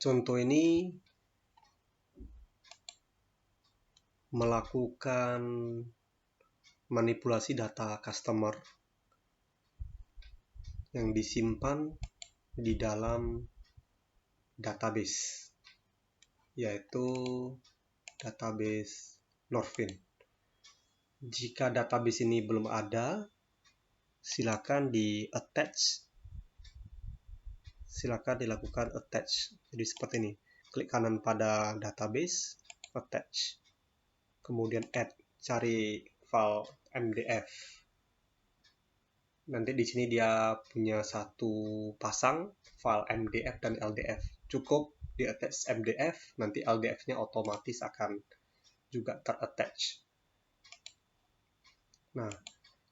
Contoh ini melakukan manipulasi data customer yang disimpan di dalam database, yaitu database Norvin. Jika database ini belum ada, silakan dilakukan attach. Jadi seperti ini, klik kanan pada database, attach, kemudian add, cari file MDF. Nanti di sini dia punya satu pasang file MDF dan LDF. Cukup di attach MDF, nanti LDF-nya otomatis akan juga terattach. Nah,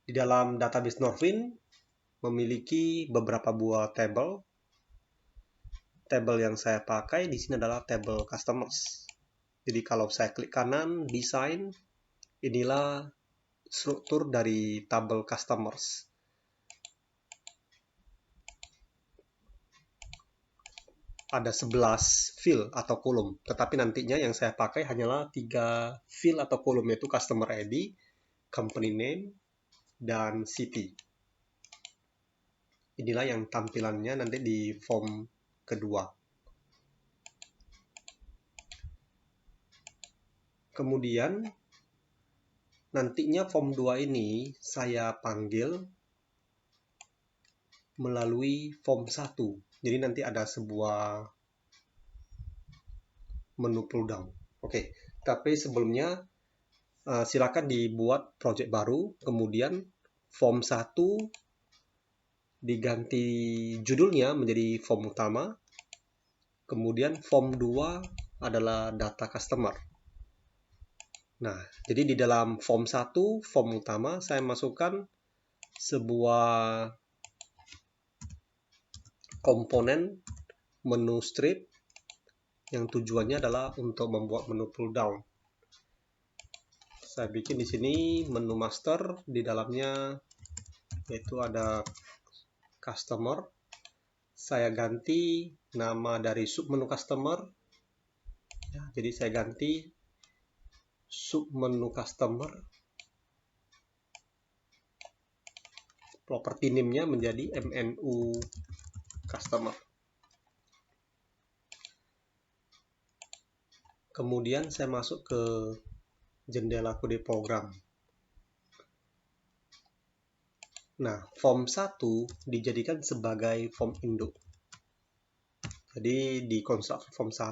di dalam database Norvin memiliki beberapa buah tabel. Tabel yang saya pakai di sini adalah tabel customers. Jadi kalau saya klik kanan, design, inilah struktur dari tabel customers. Ada 11 field atau kolom, tetapi nantinya yang saya pakai hanyalah 3 field atau kolom, yaitu customer ID, company name, dan city. Inilah yang tampilannya nanti di form kedua. Kemudian nantinya form 2 ini saya panggil melalui form 1. Jadi nanti ada sebuah menu pull down. Oke, tapi sebelumnya silakan dibuat project baru, kemudian form 1 diganti judulnya menjadi form utama, kemudian form 2 adalah data customer. Nah, jadi di dalam form 1, form utama, saya masukkan sebuah komponen menu strip yang tujuannya adalah untuk membuat menu pull down. Saya bikin di sini menu master, di dalamnya yaitu ada customer. Saya ganti nama dari submenu customer. Ya, jadi saya ganti submenu customer. Property name-nya menjadi mnu customer. Kemudian saya masuk ke jendela kode program. Nah, form 1 dijadikan sebagai form induk. Jadi di konstruksi form 1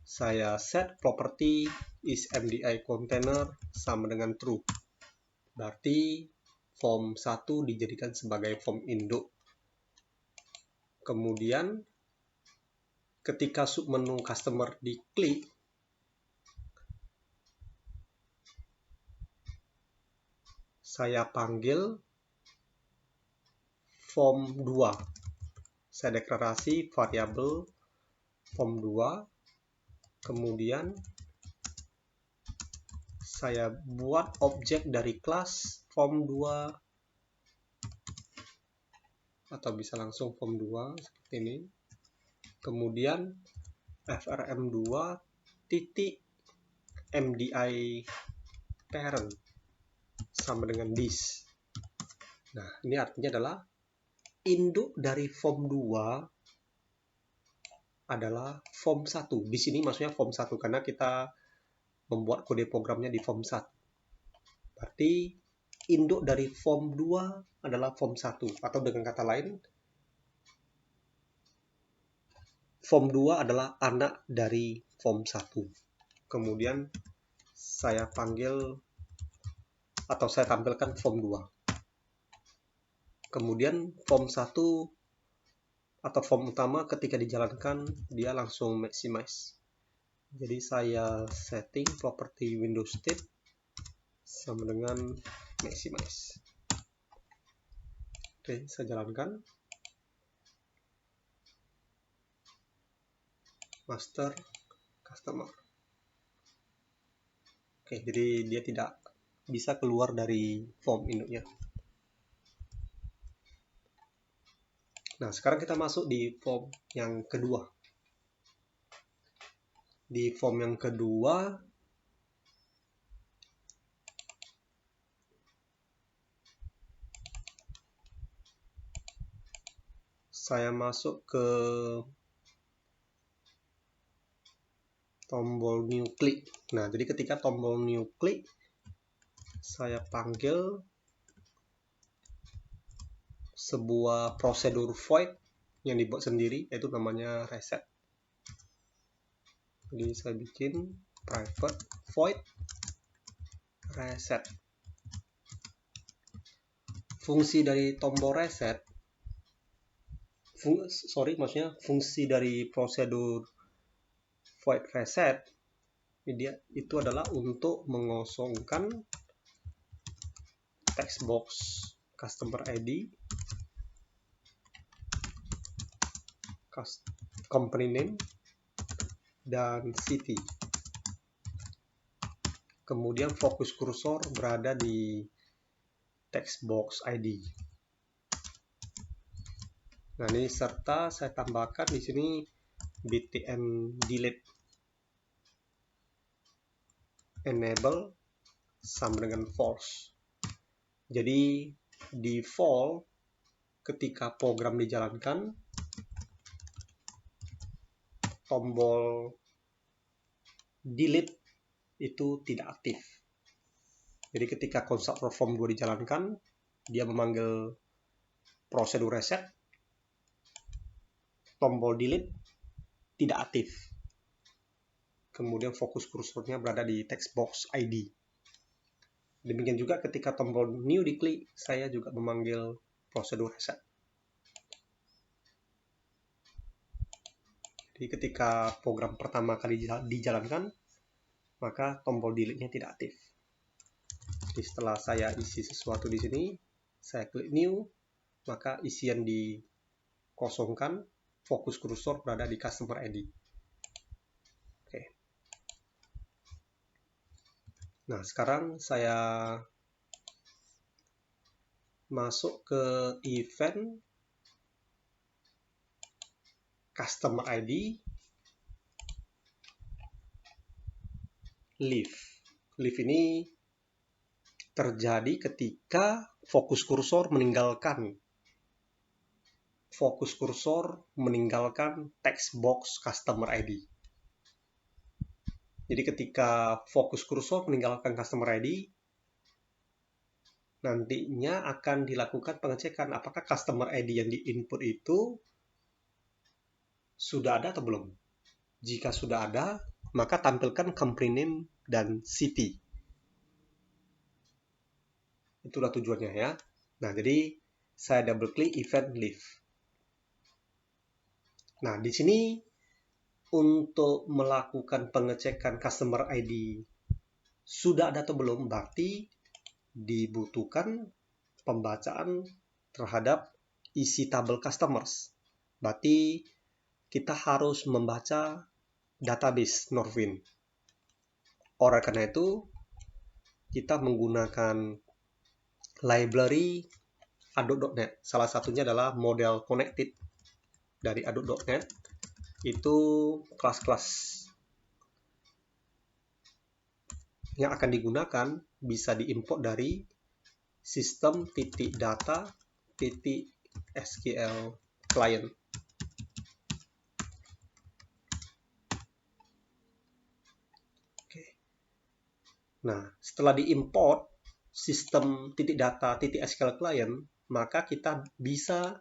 saya set property is MDI container sama dengan true. Berarti form 1 dijadikan sebagai form induk. Kemudian ketika submenu customer diklik, saya panggil form 2. Saya deklarasi variabel form 2. Kemudian saya buat objek dari kelas form 2, atau bisa langsung form 2 seperti ini. Kemudian frm2 titik mdi parent sama dengan this. Nah, ini artinya adalah induk dari form 2 adalah form 1. Di sini maksudnya form 1 karena kita membuat kode programnya di form 1. Berarti induk dari form 2 adalah form 1. Atau dengan kata lain, form 2 adalah anak dari form 1. Kemudian saya panggil atau saya tampilkan form 2. Kemudian form 1 atau form utama ketika dijalankan dia langsung maximize. Jadi saya setting property Windows state sama dengan maximize. Oke, saya jalankan. Master customer. Oke, jadi dia tidak bisa keluar dari form induknya. Nah, sekarang kita masuk di form yang kedua. Di form yang kedua, saya masuk ke tombol new click. Nah, jadi ketika tombol new click, saya panggil sebuah prosedur void yang dibuat sendiri, yaitu namanya reset. Jadi saya bikin private void reset. Fungsi dari tombol reset, fungsi dari prosedur void reset itu adalah untuk mengosongkan text box customer ID, company name, dan city. Kemudian fokus kursor berada di text box ID. Nah, ini serta saya tambahkan di sini btn delete enable sama dengan false. Jadi default ketika program dijalankan, tombol delete itu tidak aktif. Jadi ketika construct perform 2 dijalankan, dia memanggil prosedur reset, tombol delete tidak aktif. Kemudian fokus kursornya berada di text box ID. Demikian juga ketika tombol new diklik, saya juga memanggil prosedur reset. Jadi ketika program pertama kali dijalankan, maka tombol delete-nya tidak aktif. Jadi setelah saya isi sesuatu di sini, saya klik new, maka isian dikosongkan, fokus kursor berada di customer ID. Oke. Nah, sekarang saya masuk ke event customer ID leave. Leave ini terjadi ketika fokus kursor meninggalkan text box customer ID. Jadi ketika fokus kursor meninggalkan customer ID, nantinya akan dilakukan pengecekan apakah customer ID yang di-input itu sudah ada atau belum. Jika sudah ada, maka tampilkan company name dan city. Itulah tujuannya ya. Nah, jadi saya double klik event leave. Nah, di sini untuk melakukan pengecekan customer ID sudah ada atau belum, berarti dibutuhkan pembacaan terhadap isi tabel customers. Berarti kita harus membaca database Norvin. Oleh karena itu, kita menggunakan library Adobe.net. Salah satunya adalah model connected dari Adobe.net. Itu kelas-kelas yang akan digunakan bisa diimport dari system.data.sql client. Oke. Nah, setelah diimport system.data.sql client, maka kita bisa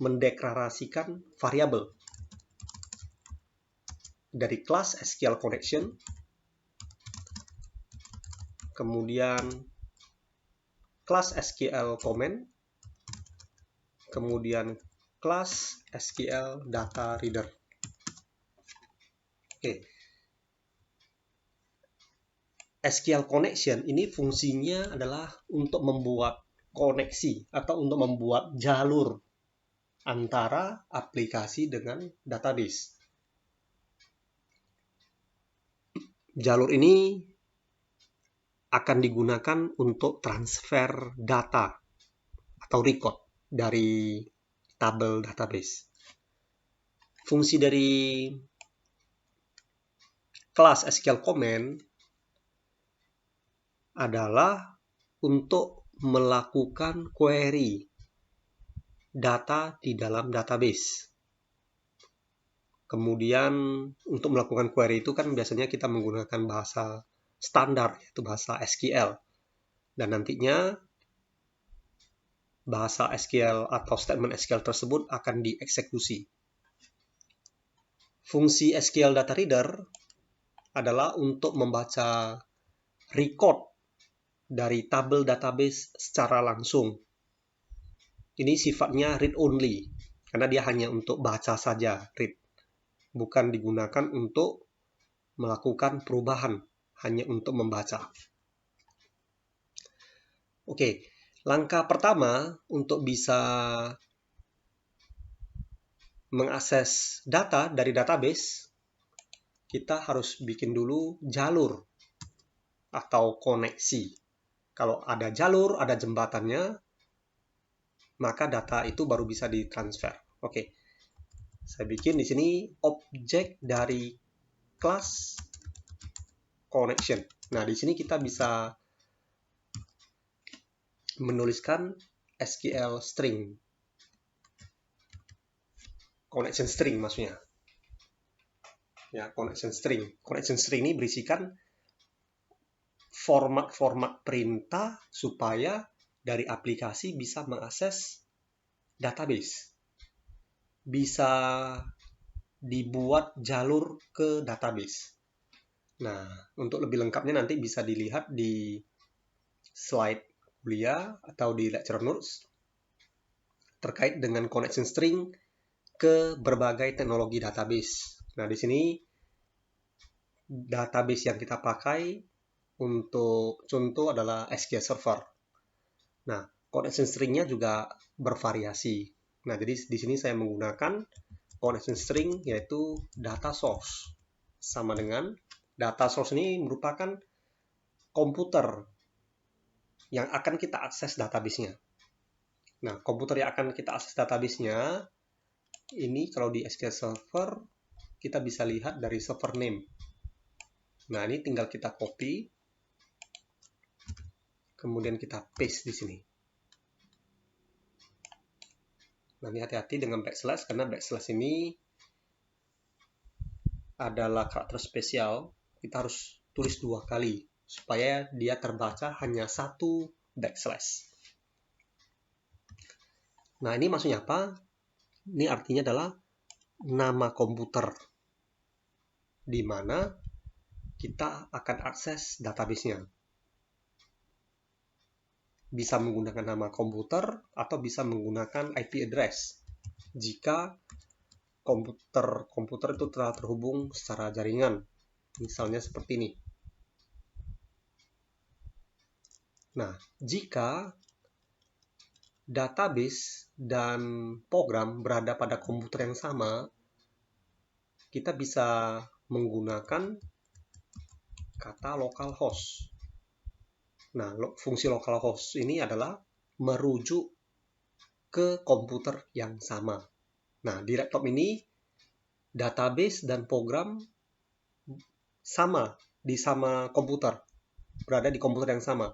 mendeklarasikan variabel dari kelas SQL connection, kemudian kelas SQL comment, kemudian kelas SQL data reader. Oke. SQL connection ini fungsinya adalah untuk membuat koneksi atau untuk membuat jalur antara aplikasi dengan database. Jalur ini akan digunakan untuk transfer data atau record dari tabel database. Fungsi dari kelas SQL comment adalah untuk melakukan query data di dalam database. Kemudian untuk melakukan query itu kan biasanya kita menggunakan bahasa standar, yaitu bahasa SQL. Dan nantinya bahasa SQL atau statement SQL tersebut akan dieksekusi. Fungsi SQL Data Reader adalah untuk membaca record dari tabel database secara langsung. Ini sifatnya read only, karena dia hanya untuk baca saja, read. Bukan digunakan untuk melakukan perubahan, hanya untuk membaca. Oke, langkah pertama untuk bisa mengakses data dari database, kita harus bikin dulu jalur atau koneksi. Kalau ada jalur, ada jembatannya, maka data itu baru bisa ditransfer. Oke, saya bikin di sini objek dari kelas connection. Nah, di sini kita bisa menuliskan SQL string. Connection string maksudnya. Ya, connection string. Connection string ini berisikan format-format perintah supaya dari aplikasi bisa mengakses database. Bisa dibuat jalur ke database. Nah, untuk lebih lengkapnya nanti bisa dilihat di slide kuliah atau di lecture notes terkait dengan connection string ke berbagai teknologi database. Nah, di sini database yang kita pakai untuk contoh adalah SQL Server. Nah, connection string-nya juga bervariasi. Nah, jadi di sini saya menggunakan connection string yaitu data source. Sama dengan data source ini merupakan komputer yang akan kita akses database-nya. Nah, komputer yang akan kita akses database-nya ini kalau di SQL Server kita bisa lihat dari server name. Nah, ini tinggal kita copy, kemudian kita paste di sini. Nah, ini hati-hati dengan backslash, karena backslash ini adalah karakter spesial. Kita harus tulis 2 kali, supaya dia terbaca hanya 1 backslash. Nah, ini maksudnya apa? Ini artinya adalah nama komputer, di mana kita akan akses database-nya. Bisa menggunakan nama komputer atau bisa menggunakan IP address jika komputer itu telah terhubung secara jaringan, misalnya seperti ini. Nah, jika database dan program berada pada komputer yang sama, kita bisa menggunakan kata localhost. Nah, fungsi localhost ini adalah merujuk ke komputer yang sama. Nah, di laptop ini database dan program sama di sama komputer, berada di komputer yang sama.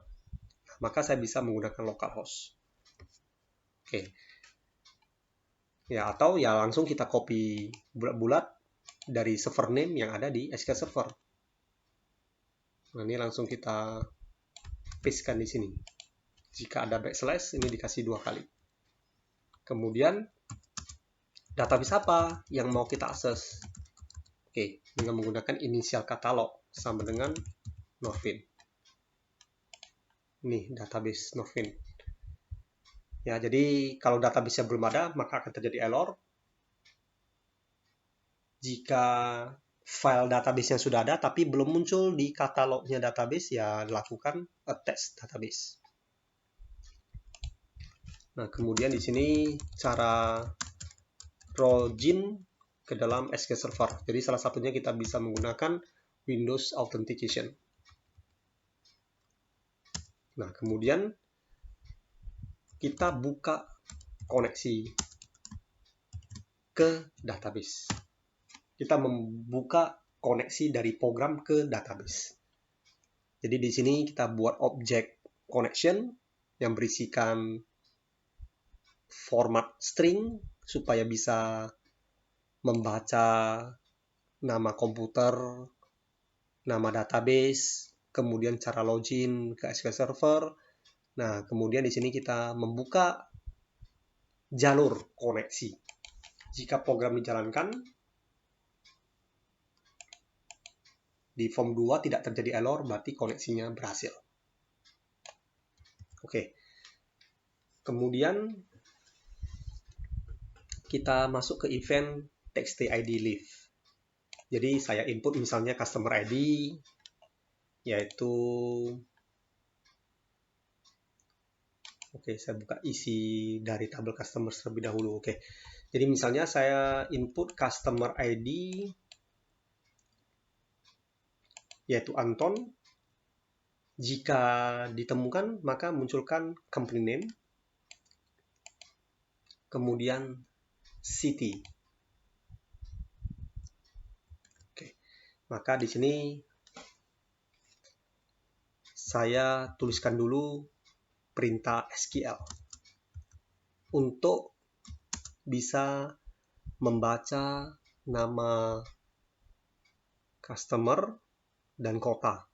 Maka saya bisa menggunakan localhost. Oke. Ya, atau ya langsung kita copy bulat-bulat dari server name yang ada di SQL Server. Nah, ini langsung kita pastekan di sini. Jika ada backslash, ini dikasih 2 kali. Kemudian, database apa yang mau kita akses? Oke, dengan menggunakan inisial katalog sama dengan Norvin. Ini database Norvin. Ya, jadi kalau database-nya belum ada, maka akan terjadi error. Jika file database-nya sudah ada, tapi belum muncul di katalognya database, ya lakukan attach database. Nah, kemudian di sini cara login ke dalam SQL Server. Jadi salah satunya kita bisa menggunakan Windows Authentication. Nah, kemudian kita buka koneksi ke database. Kita membuka koneksi dari program ke database. Jadi di sini kita buat objek connection yang berisikan format string supaya bisa membaca nama komputer, nama database, kemudian cara login ke SQL Server. Nah, kemudian di sini kita membuka jalur koneksi. Jika program dijalankan, di form 2 tidak terjadi error, berarti koneksinya berhasil. Oke. Kemudian kita masuk ke event TextID Leave. Jadi saya input misalnya customer ID, yaitu, oke, saya buka isi dari tabel customer terlebih dahulu. Oke, jadi misalnya saya input customer ID, yaitu Anton. Jika ditemukan, maka munculkan company name, kemudian city. Oke, maka di sini saya tuliskan dulu perintah SQL untuk bisa membaca nama customer dan kota.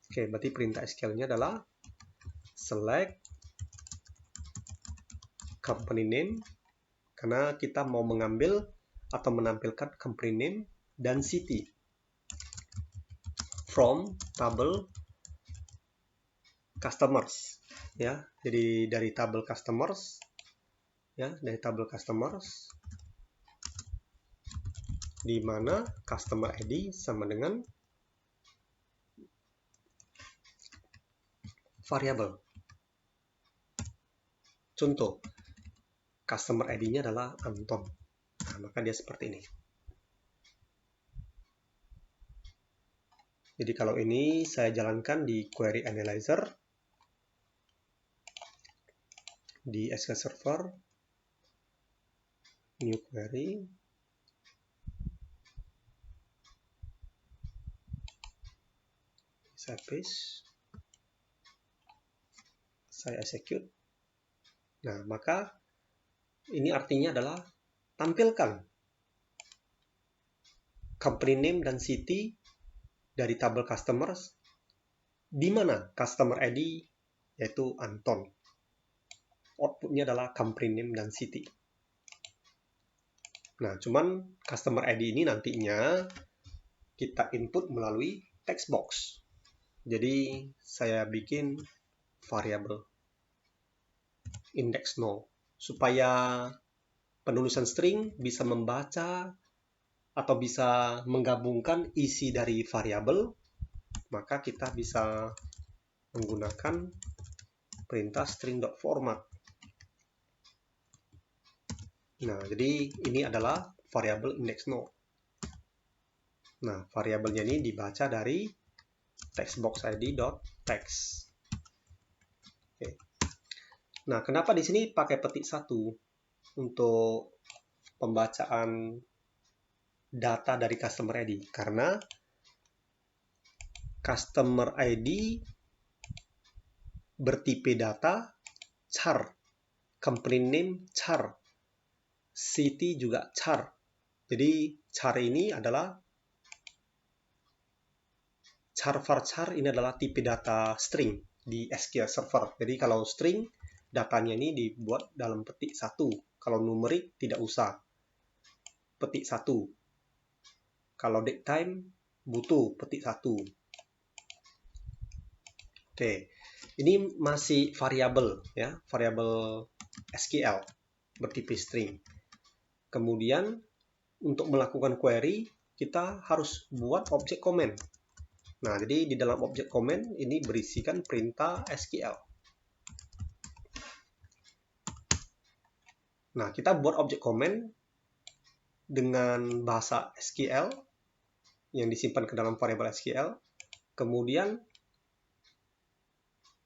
Oke, berarti perintah SQL-nya adalah select company name, karena kita mau mengambil atau menampilkan company name dan city from tabel customers, ya. Jadi dari tabel customers, ya, dari tabel customers, di mana customer ID sama dengan variabel. Contoh, customer ID-nya adalah Anton. Nah, maka dia seperti ini. Jadi kalau ini saya jalankan di query analyzer, di SQL Server, new query, saya paste, saya execute. Nah, maka ini artinya adalah tampilkan company name dan city dari tabel customers, di mana customer ID yaitu Anton. Outputnya adalah company name dan city. Nah, cuman customer ID ini nantinya kita input melalui text box. Jadi saya bikin variabel index no supaya penulisan string bisa membaca atau bisa menggabungkan isi dari variabel, maka kita bisa menggunakan perintah string.format. Nah, jadi ini adalah variabel index no. Nah, variabelnya ini dibaca dari textbox id.text. Oke. Nah, kenapa di sini pakai petik 1 untuk pembacaan data dari customer ID? Karena customer ID bertipe data char, company name char, city juga char. Jadi char ini adalah char varchar, ini adalah tipe data string di SQL Server. Jadi kalau string, datanya ini dibuat dalam petik 1. Kalau numerik tidak usah. Petik 1. Kalau date time butuh petik 1. Oke. Ini masih variabel, ya, variabel SQL bertipe string. Kemudian untuk melakukan query kita harus buat objek comment. Nah, jadi di dalam objek comment ini berisikan perintah SQL. Nah, kita buat objek comment dengan bahasa SQL yang disimpan ke dalam variabel SQL. Kemudian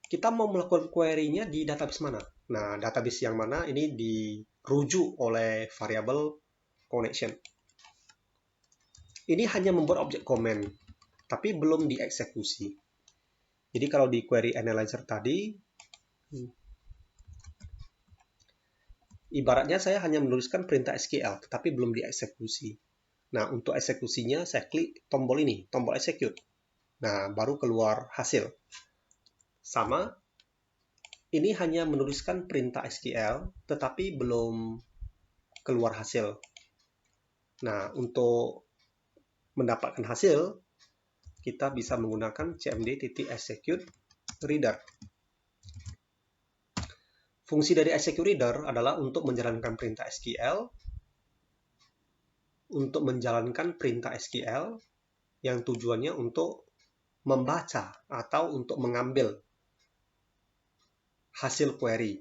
kita mau melakukan query-nya di database mana? Nah, database yang mana ini dirujuk oleh variabel connection. ini hanya membuat objek komen, tapi belum dieksekusi. Jadi kalau di query analyzer tadi, ibaratnya saya hanya menuliskan perintah SQL, tetapi belum dieksekusi. Nah, untuk eksekusinya saya klik tombol ini, tombol execute. Nah, baru keluar hasil. Sama, ini hanya menuliskan perintah SQL, tetapi belum keluar hasil. Nah, untuk mendapatkan hasil, kita bisa menggunakan cmd.execute reader. Fungsi dari execute reader adalah untuk menjalankan perintah SQL, yang tujuannya untuk membaca atau untuk mengambil hasil query,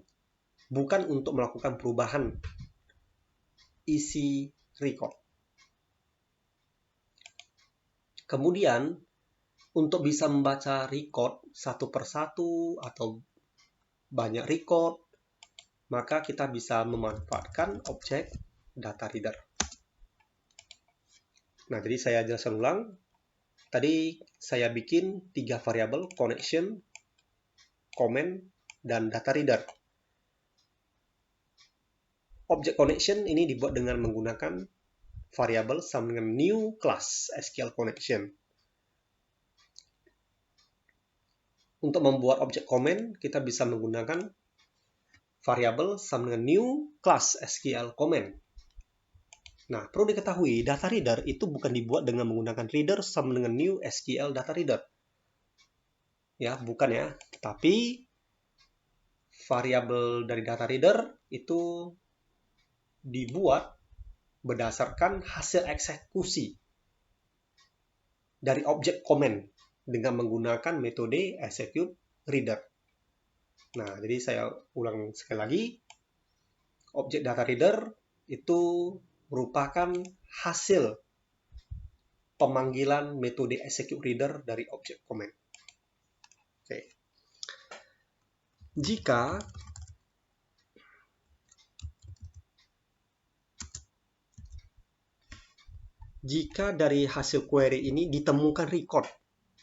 bukan untuk melakukan perubahan isi record. Kemudian, untuk bisa membaca record satu persatu atau banyak record, maka kita bisa memanfaatkan objek data reader. Nah, jadi saya jelaskan ulang. Tadi saya bikin 3 variabel, connection, comment, dan data reader. Objek connection ini dibuat dengan menggunakan variabel sama dengan new class SQL connection. Untuk membuat objek comment, kita bisa menggunakan variabel sama dengan new class SQL comment. Nah, perlu diketahui, data reader itu bukan dibuat dengan menggunakan reader sama dengan new SQL data reader. Ya, bukan ya. Tapi variabel dari data reader itu dibuat berdasarkan hasil eksekusi dari objek comment dengan menggunakan metode execute reader. Nah, jadi saya ulang sekali lagi. Objek data reader itu merupakan hasil pemanggilan metode execute reader dari objek comment. Oke. Jika dari hasil query ini ditemukan record,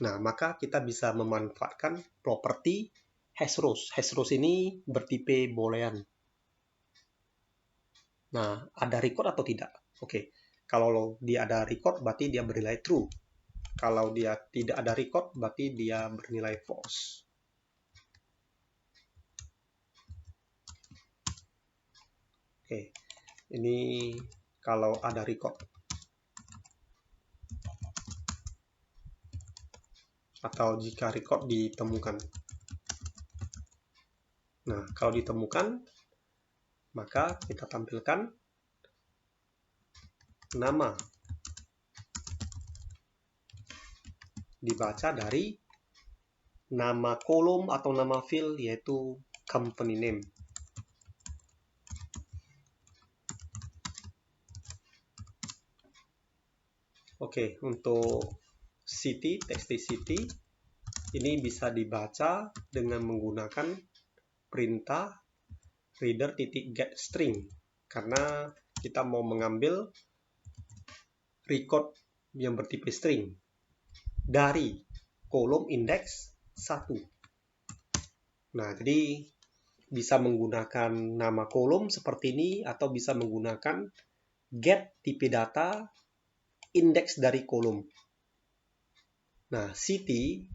nah maka kita bisa memanfaatkan properti hashrows. Hashrows ini bertipe boolean. Nah, ada record atau tidak? Oke, kalau dia ada record, berarti dia bernilai true. Kalau dia tidak ada record, berarti dia bernilai false. Oke, ini kalau ada record. Atau jika record ditemukan. Nah, kalau ditemukan, maka kita tampilkan nama dibaca dari nama kolom atau nama field, yaitu company name. Oke, untuk city, text city, ini bisa dibaca dengan menggunakan perintah reader.getString, karena kita mau mengambil record yang bertipe string dari kolom indeks 1. Nah, jadi bisa menggunakan nama kolom seperti ini atau bisa menggunakan get tipe data indeks dari kolom. Nah, city,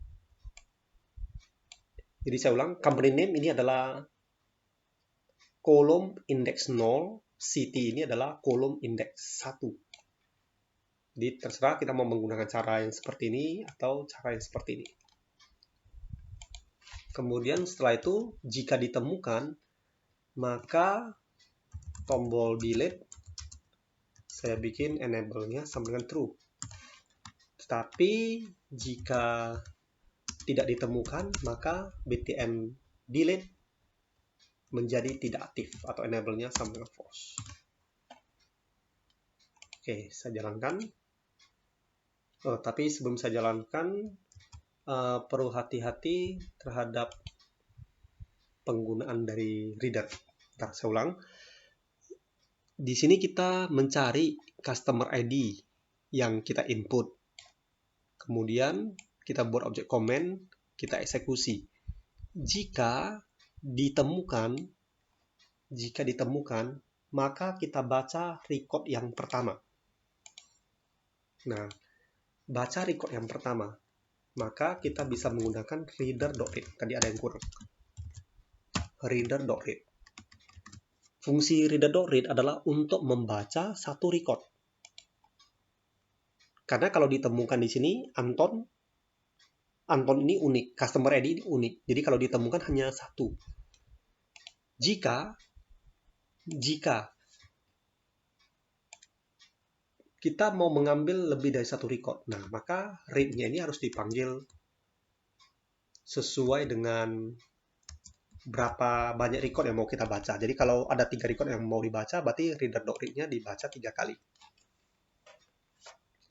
jadi saya ulang, company name ini adalah kolom indeks 0, city ini adalah kolom indeks 1. Jadi terserah kita mau menggunakan cara yang seperti ini atau cara yang seperti ini. Kemudian setelah itu, jika ditemukan, maka tombol delete, saya bikin enable-nya sama dengan true. Tetapi jika tidak ditemukan, maka btn delete menjadi tidak aktif atau enable-nya sama dengan false. Oke, saya jalankan. Tapi sebelum saya jalankan, perlu hati-hati terhadap penggunaan dari reader. Ntar saya ulang. Di sini kita mencari customer ID yang kita input. Kemudian kita buat objek comment, kita eksekusi. Jika ditemukan, maka kita baca record yang pertama. Nah, baca record yang pertama, maka kita bisa menggunakan reader.read. Tadi ada yang kurang. Reader.read. Fungsi reader.read adalah untuk membaca satu record. Karena kalau ditemukan di sini, Anton ini unik, customer ID ini unik. Jadi kalau ditemukan hanya satu. Jika kita mau mengambil lebih dari satu record, nah maka read-nya ini harus dipanggil sesuai dengan berapa banyak record yang mau kita baca. Jadi kalau ada 3 record yang mau dibaca, berarti reader.read-nya dibaca 3 kali.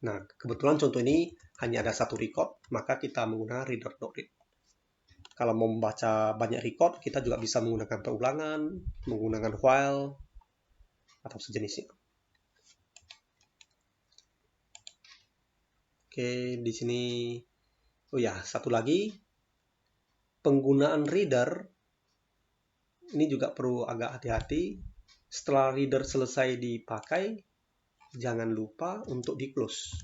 Nah, kebetulan contoh ini hanya ada satu record, maka kita menggunakan reader.read. Kalau mau membaca banyak record, kita juga bisa menggunakan pengulangan, menggunakan while, atau sejenisnya. Oke, di sini, oh ya, satu lagi, penggunaan reader, ini juga perlu agak hati-hati. Setelah reader selesai dipakai, jangan lupa untuk di-close.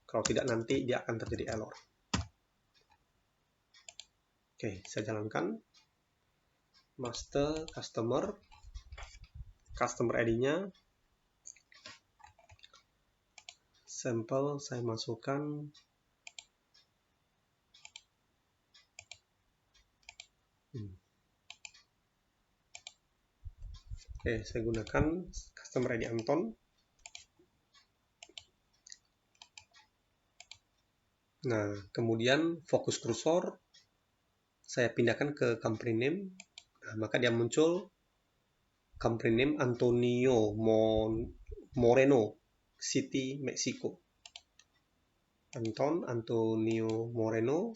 Kalau tidak, nanti dia akan terjadi error. Oke, saya jalankan. Master, customer ID-nya. Sampel saya masukkan. Oke, saya gunakan customer ID Anton. Nah, kemudian fokus kursor saya pindahkan ke company name. Nah, maka dia muncul company name Antonio Moreno, City, Mexico. Antonio Moreno,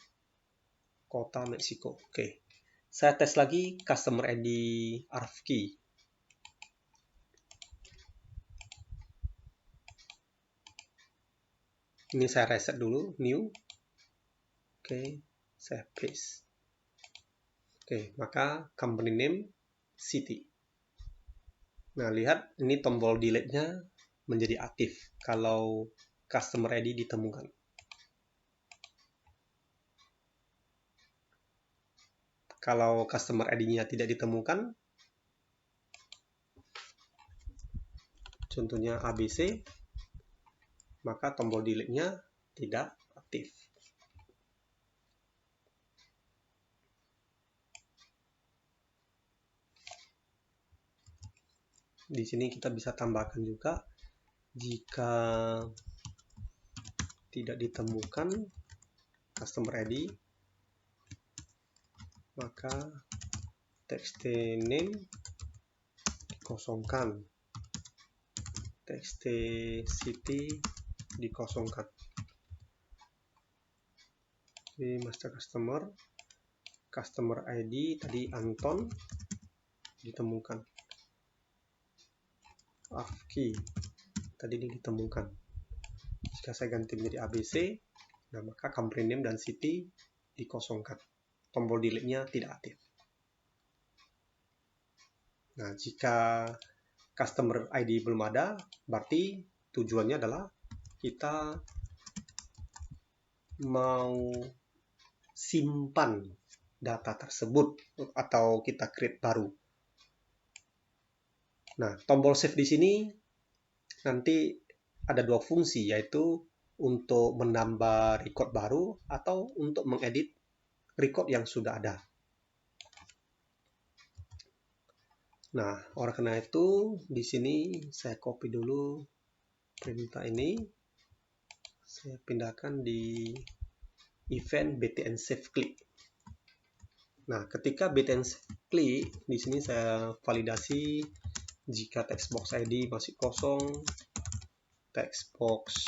kota Meksiko. Oke. Saya tes lagi customer ID Arfki. Ini saya reset dulu, new. Oke, saya paste. Oke, maka company name city. Nah, lihat ini tombol delete-nya menjadi aktif kalau customer ID ditemukan. Kalau customer ID-nya tidak ditemukan, contohnya ABC, maka tombol delete-nya tidak aktif. Di sini kita bisa tambahkan juga, jika tidak ditemukan customer ID, maka text name dikosongkan, text city dikosongkan. Jadi master customer ID tadi Anton ditemukan, Afki tadi ini ditemukan. Jika saya ganti menjadi ABC, nah maka company name dan city dikosongkan, tombol delete-nya tidak aktif. Nah, jika customer ID belum ada, berarti tujuannya adalah kita mau simpan data tersebut atau kita create baru. Nah, tombol save di sini nanti ada dua fungsi, yaitu untuk menambah record baru atau untuk mengedit record yang sudah ada. Nah, oleh karena itu di sini saya copy dulu perintah ini, saya pindahkan di event btn save click. Nah, ketika btn save click, di sini saya validasi jika text box ID masih kosong, text box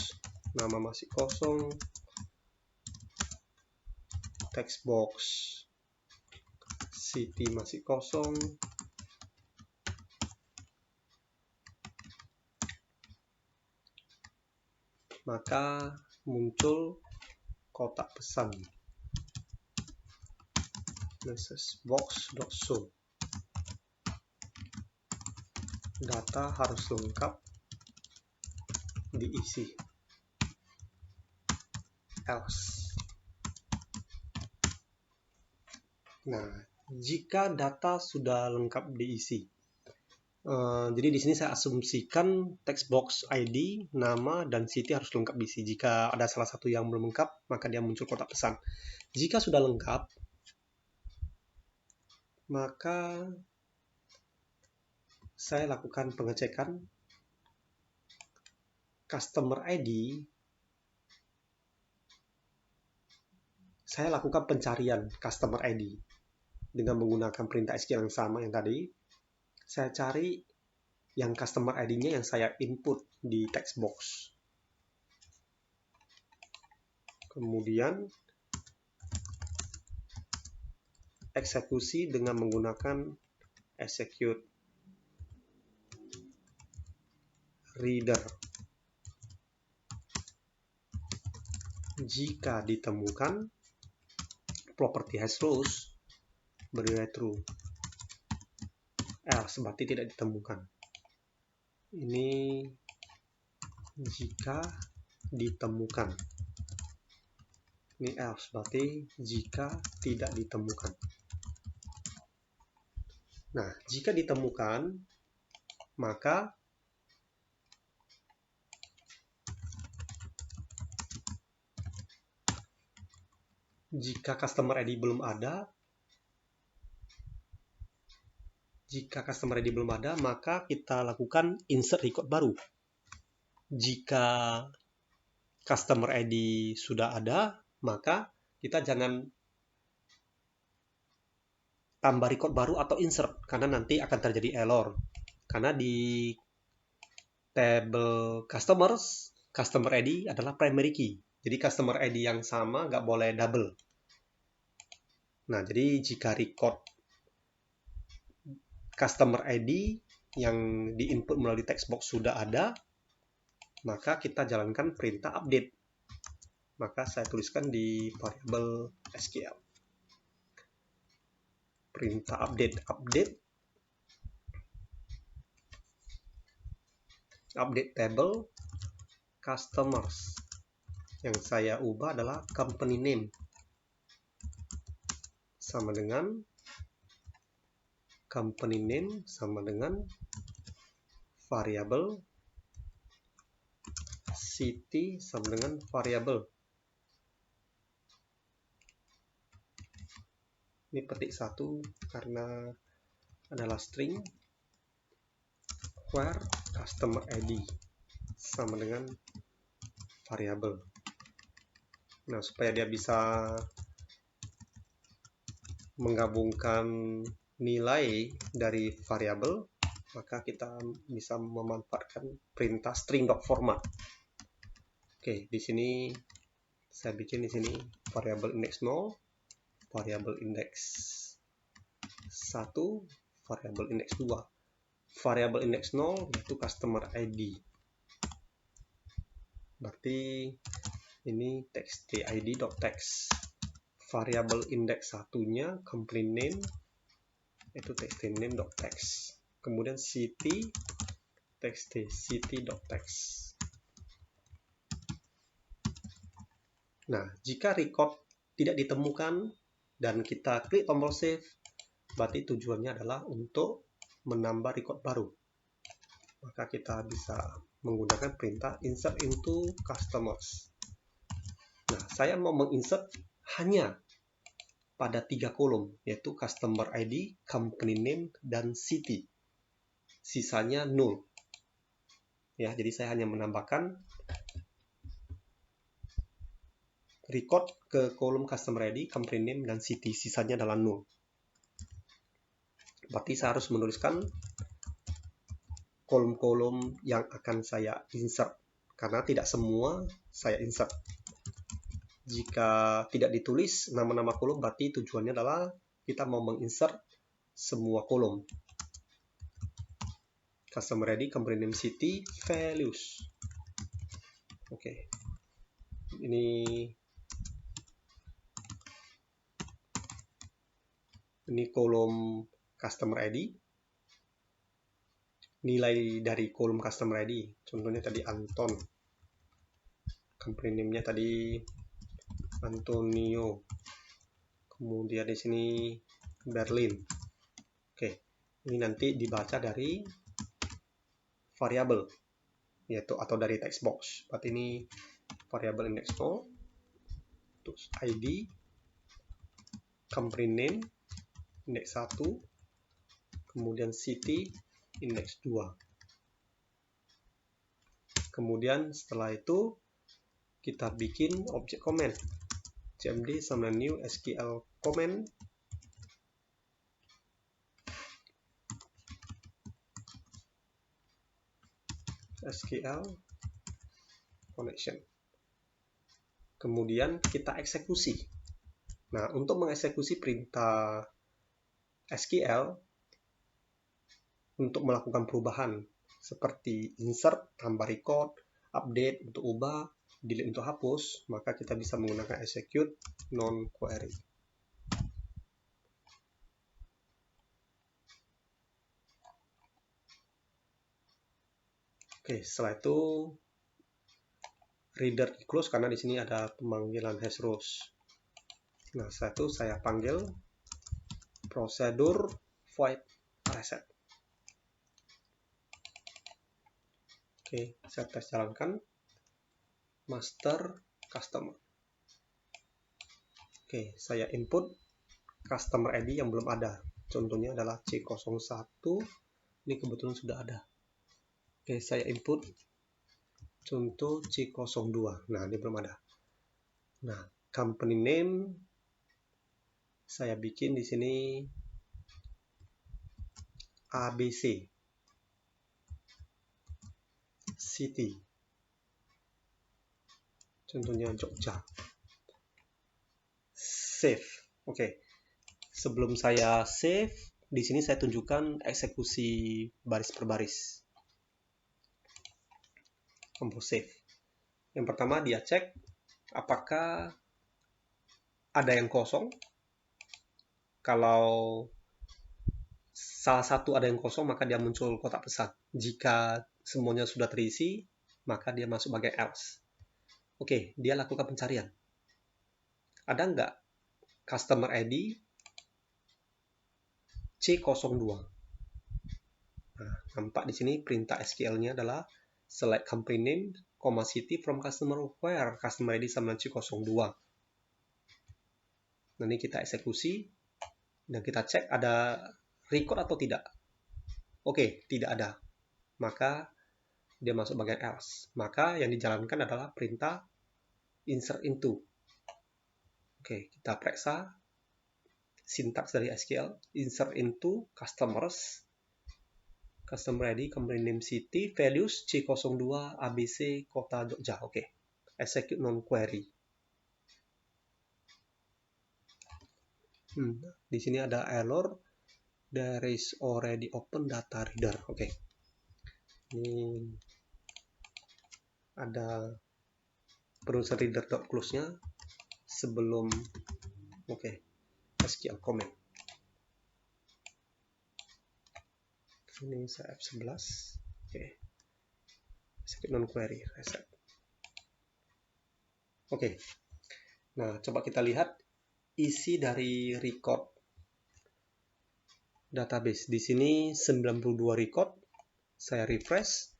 nama masih kosong, text box city masih kosong, maka muncul kotak pesan message box.show. Data harus lengkap diisi. Else. Nah, jika data sudah lengkap diisi, jadi di sini saya asumsikan text box ID, nama, dan city harus lengkap diisi. Jika ada salah satu yang belum lengkap, maka dia muncul kotak pesan. Jika sudah lengkap, maka saya lakukan pengecekan customer ID. Saya lakukan pencarian customer ID dengan menggunakan perintah SQL yang sama yang tadi. Saya cari yang customer ID-nya yang saya input di text box. Kemudian eksekusi dengan menggunakan execute reader. Jika ditemukan property hash rows, bernilai true. Else berarti tidak ditemukan. Ini jika ditemukan. Ini else berarti jika tidak ditemukan. Nah, jika ditemukan, maka jika customer ID belum ada, maka kita lakukan insert record baru. Jika customer ID sudah ada, maka kita jangan tambah record baru atau insert, karena nanti akan terjadi error. Karena di table customer ID adalah primary key. Jadi customer ID yang sama nggak boleh double. Nah, jadi jika record customer ID yang diinput melalui text box sudah ada, maka kita jalankan perintah update. Maka saya tuliskan di variabel SQL. Perintah update table customers. Yang saya ubah adalah company name sama dengan variabel city sama dengan variabel. Ini petik 1 karena adalah string where customer ID sama dengan variabel. Nah, supaya dia bisa menggabungkan nilai dari variabel, maka kita bisa memanfaatkan perintah string.format. Oke, di sini saya bikin di sini variabel index 0, variabel index 1, variabel index 2. Variabel index 0 yaitu customer ID. Berarti ini text tid.text. Variabel index 1-nya company name itu text name.text. Kemudian city text city.text. Nah, jika record tidak ditemukan dan kita klik tombol save, berarti tujuannya adalah untuk menambah record baru. Maka kita bisa menggunakan perintah insert into customers. Nah, saya mau menginsert hanya pada 3 kolom, yaitu customer ID, company name, dan city. Sisanya 0. Ya, jadi saya hanya menambahkan record ke kolom customer ID, company name, dan city. Sisanya adalah 0. Berarti saya harus menuliskan kolom-kolom yang akan saya insert, karena tidak semua saya insert. Jika tidak ditulis nama-nama kolom, berarti tujuannya adalah kita mau menginsert semua kolom. Customer ID, company name, city, values. Oke. Ini kolom customer ID. Nilai dari kolom customer ID, contohnya tadi Anton. Company name-nya tadi Antonio. Kemudian di sini Berlin. Oke. Ini nanti dibaca dari variabel, yaitu atau dari text box. Berarti ini variabel index 0, terus ID, company name index 1, kemudian city index 2. Kemudian setelah itu kita bikin objek comment, cmd sama new SQL comment SQL connection. Kemudian kita eksekusi. Nah, untuk mengeksekusi perintah SQL untuk melakukan perubahan seperti insert, tambah record, update untuk ubah, delete untuk hapus, maka kita bisa menggunakan execute non-query. Oke, setelah itu reader close karena di sini ada pemanggilan hash rows. Nah, setelah itu saya panggil prosedur void reset. Oke, saya tes jalankan master customer. Oke, saya input customer ID yang belum ada. Contohnya adalah C01. Ini kebetulan sudah ada. Oke, saya input contoh C02. Nah, ini belum ada. Nah, company name saya bikin di sini ABC. City. Contohnya Jogja. Save. Oke. Sebelum saya save, di sini saya tunjukkan eksekusi baris per baris. Compose save. Yang pertama dia cek apakah ada yang kosong. Kalau salah satu ada yang kosong, maka dia muncul kotak pesan. Jika semuanya sudah terisi, maka dia masuk bagian else. Oke, dia lakukan pencarian. Ada nggak customer ID C02? Nah, nampak di sini perintah SQL-nya adalah select company name, city from customer where customer ID sama C02. Nanti kita eksekusi dan kita cek ada record atau tidak. Oke, tidak ada. Maka dia masuk bagian else. Maka yang dijalankan adalah perintah insert into. Oke, kita periksa sintaks dari SQL. Insert into customers, customer ID, company name, city, values C02, ABC, kota Jogja. Oke, execute non-query. Di sini ada error. There is already open data reader. Oke. Ini ada perusahaan reader.close-nya sebelum SQL comment. Ini saya F11. Oke. Execute non-query reset. Oke. Nah, coba kita lihat isi dari record database. Di sini 92 record. Saya refresh.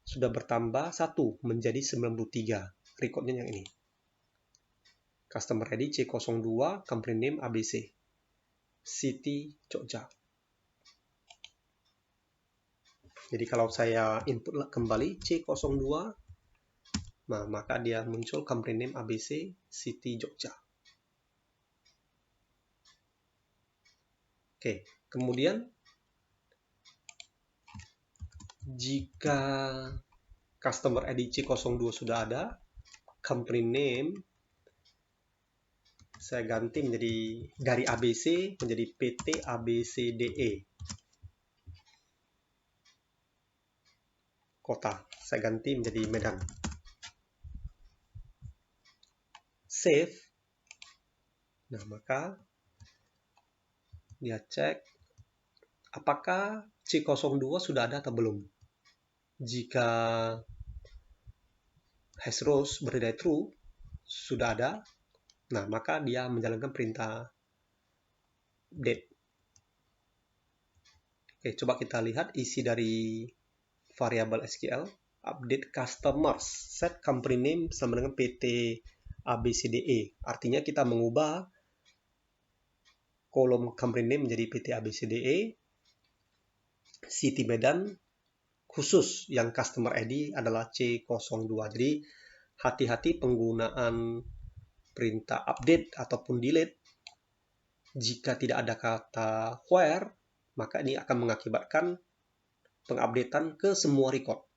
Sudah bertambah 1 menjadi 93. Recordnya yang ini. Customer ID C02, company name ABC. City Jogja. Jadi kalau saya input kembali C02, nah, maka dia muncul company name ABC, City Jogja. Oke, kemudian jika customer ID C02 sudah ada, company name saya ganti menjadi dari ABC menjadi PT ABCDE. Kota saya ganti menjadi Medan. save. Nah, maka dia cek apakah C02 sudah ada atau belum. Jika hash rows bernilai true, sudah ada, nah maka dia menjalankan perintah update. Oke, coba kita lihat isi dari variabel SQL. Update customers, set company name sama dengan PT ABCDE. Artinya kita mengubah kolom company name menjadi PT ABCDE, City Medan, khusus yang customer ID adalah C02. Jadi hati-hati penggunaan perintah update ataupun delete. Jika tidak ada kata where, maka ini akan mengakibatkan pengupdatean ke semua record.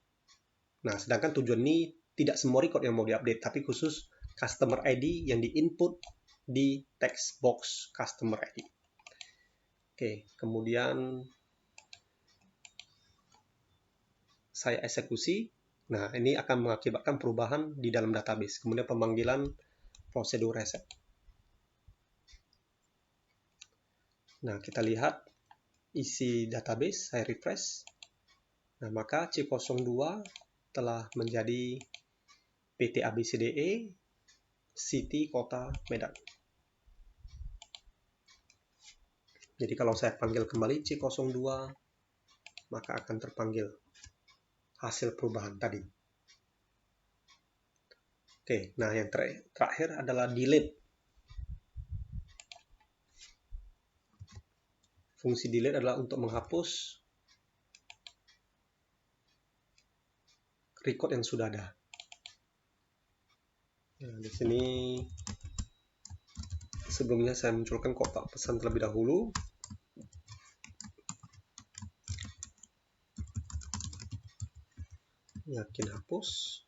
Nah, sedangkan tujuan ini tidak semua record yang mau diupdate, tapi khusus customer ID yang diinput di text box customer ID. Oke, kemudian saya eksekusi. Nah, ini akan mengakibatkan perubahan di dalam database. Kemudian pemanggilan prosedur reset. Nah, kita lihat isi database, saya refresh. Nah, maka C02 telah menjadi PT ABCDE, City Kota Medan. Jadi kalau saya panggil kembali C02, maka akan terpanggil hasil perubahan tadi. Oke, nah yang terakhir adalah delete. Fungsi delete adalah untuk menghapus record yang sudah ada. Nah, di sini sebelumnya saya munculkan kotak pesan terlebih dahulu. Yakin hapus.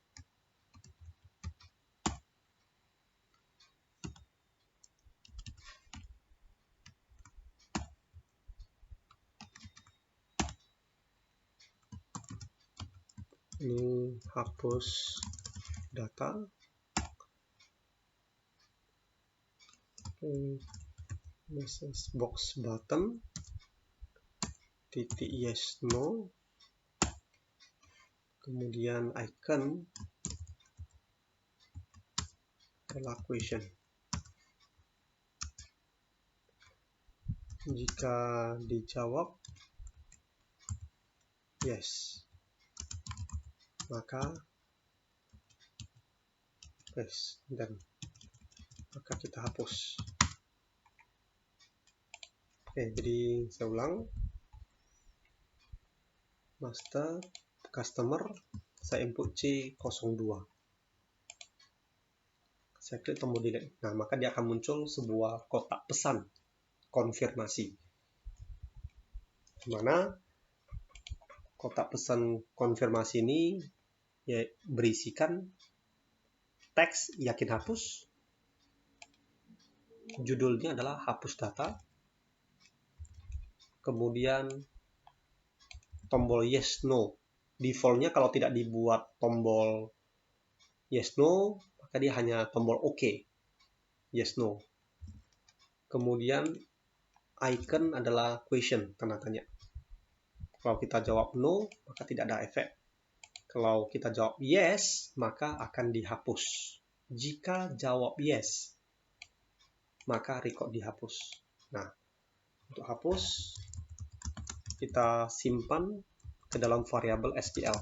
Ini hapus data. Message box button titik yes no, kemudian icon adalah question. Jika dijawab yes, maka yes, dan maka kita hapus. Oke, jadi saya ulang. Master, customer, saya input C02. Saya klik tombol delete. Nah, maka dia akan muncul sebuah kotak pesan konfirmasi. Dimana kotak pesan konfirmasi ini ya, berisikan teks yakin hapus. Judulnya adalah hapus data. Kemudian tombol yes no. Defaultnya kalau tidak dibuat tombol yes no, maka dia hanya tombol OK. Yes no. Kemudian icon adalah question, tanda tanya. Kalau kita jawab no, maka tidak ada efek. Kalau kita jawab yes, maka akan dihapus. Jika jawab yes, maka record dihapus. Nah, untuk hapus, kita simpan ke dalam variabel SQL.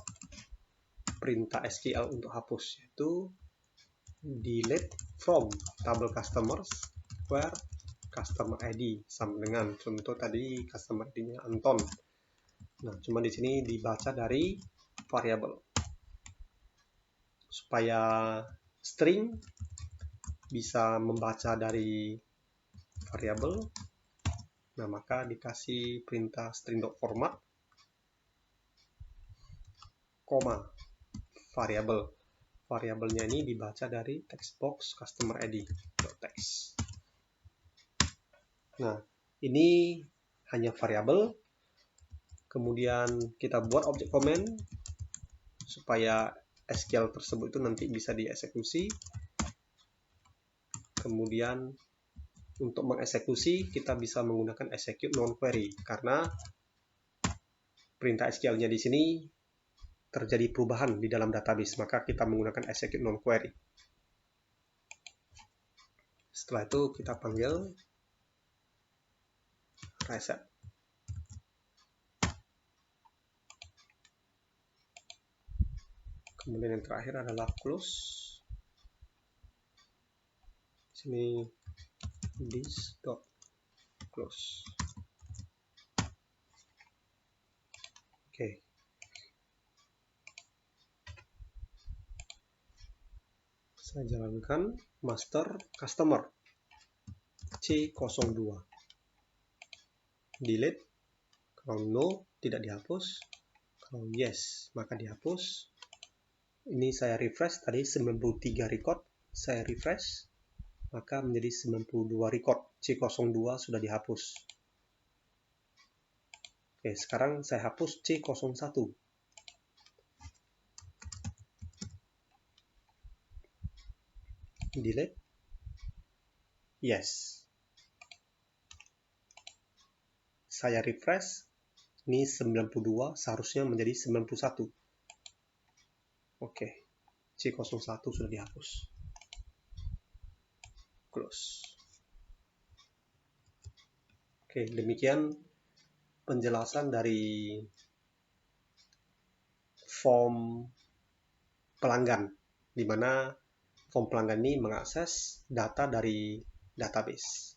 Perintah SQL untuk hapus yaitu delete from table customers where customer ID sama dengan contoh tadi customer ID-nya Anton. Nah, cuma di sini dibaca dari variabel supaya string bisa membaca dari variabel. Nah, maka dikasih perintah string.format, koma, variabel. Variabelnya ini dibaca dari text box customer ID.text. Nah, ini hanya variabel. Kemudian kita buat objek comment supaya SQL tersebut itu nanti bisa dieksekusi. Kemudian untuk mengeksekusi kita bisa menggunakan execute non-query karena perintah SQL-nya di sini terjadi perubahan di dalam database, maka kita menggunakan execute non-query. Setelah itu kita panggil reset. Kemudian yang terakhir adalah close. Sini this dot close. Oke. Saya jalankan master customer C02. Delete. Kalau no tidak dihapus. Kalau yes maka dihapus. Ini saya refresh tadi 93 record. Saya refresh maka menjadi 92 record. C02 sudah dihapus. Oke, sekarang saya hapus C01. Delete. Yes. Saya refresh. Ini 92 seharusnya menjadi 91. Oke. C01 sudah dihapus. Close. Oke, demikian penjelasan dari form pelanggan, di mana form pelanggan ini mengakses data dari database.